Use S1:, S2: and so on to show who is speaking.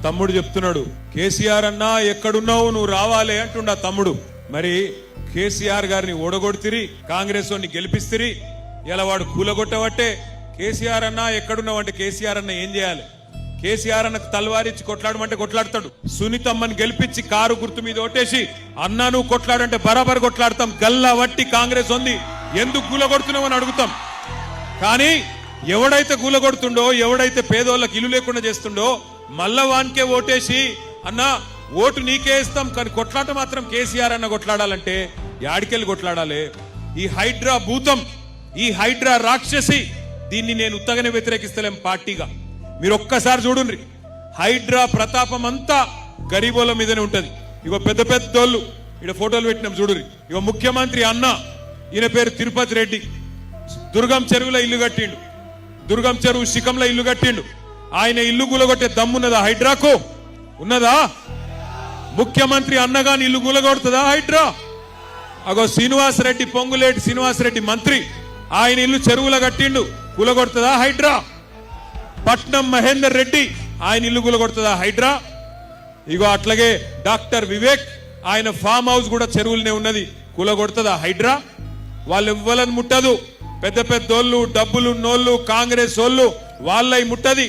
S1: తమ్ముడు చెప్తున్నాడు, కేసీఆర్ అన్నా ఎక్కడున్నావు నువ్వు రావాలి అంటుండ తమ్ముడు. మరి కేసీఆర్ గారిని ఓడగొడితిరి, కాంగ్రెస్ వాడిని గెలిపిస్తిరి, ఇలా వాడు కూలగొట్టబట్టే కేసీఆర్ అన్నా ఎక్కడున్నావు అంటే కేసీఆర్ అన్న ఏం చేయాలి? కేసీఆర్ అన్నకు తలవారిచ్చి కొట్లాడమంటే కొట్లాడతాడు. సునీతమ్మని గెలిపించి కారు గుర్తు మీద ఓటేసి అన్నా నువ్వు కొట్లాడంటే బరాబర్ కొట్లాడతాం. గల్లా వట్టి కాంగ్రెస్ ఉంది, ఎందుకు కూలగొడుతున్నావు అని అడుగుతాం. కానీ ఎవడైతే కూలగొడుతుండో, ఎవడైతే పేదోళ్ళకి ఇల్లు లేకుండా చేస్తుండో మళ్ళా వానికే ఓటేసి అన్నా ఓటు నీకే ఇస్తాం కానీ కొట్లాట మాత్రం కేసీఆర్ అన్న కొట్లాడాలంటే యాడికెళ్ళి కొట్లాడాలి? ఈ హైడ్రా భూతం, ఈ హైడ్రా రాక్షసి, దీన్ని నేను ఉత్తగానే వ్యతిరేకిస్తలేం పార్టీగా. మీరు ఒక్కసారి చూడండి, హైడ్రా ప్రతాపం అంతా గరీబోళ్ళ మీదనే ఉంటది. ఇగో పెద్ద పెద్దోళ్ళు ఇక్కడ ఫోటోలు పెట్టినాం చూడురి. ఇగో ముఖ్యమంత్రి అన్న, ఈయన పేరు తిరుపతి రెడ్డి, దుర్గం చెరువులో ఇల్లు కట్టిండు, దుర్గం చెరువు శిఖంలో ఇల్లు కట్టిండు. ఆయన ఇల్లు కూలగొట్టే దమ్మున్నదా హైడ్రాకు? ఉన్నదా? ముఖ్యమంత్రి అన్నగాని ఇల్లు కూలగొడుతుందా హైడ్రా? అగో శ్రీనివాసరెడ్డి, పొంగులేటి శ్రీనివాసరెడ్డి మంత్రి, ఆయన ఇల్లు చెరువులో కట్టిండు, కూలగొడుతుందా హైడ్రా? పట్నం మహేందర్ రెడ్డి, ఆయన ఇల్లు కూలగొడుతుందా హైడ్రా? ఇగో అట్లాగే డాక్టర్ వివేక్, ఆయన ఫామ్ హౌస్ కూడా చెరువులనే ఉన్నది, కూలగొడుతుందా హైడ్రా? వాళ్ళు ఇవ్వాలని ముట్టదు. పెద్ద పెద్దోళ్ళు, డబ్బులున్నోళ్ళు, కాంగ్రెస్ వాళ్ళు వాళ్ళై ముట్టది.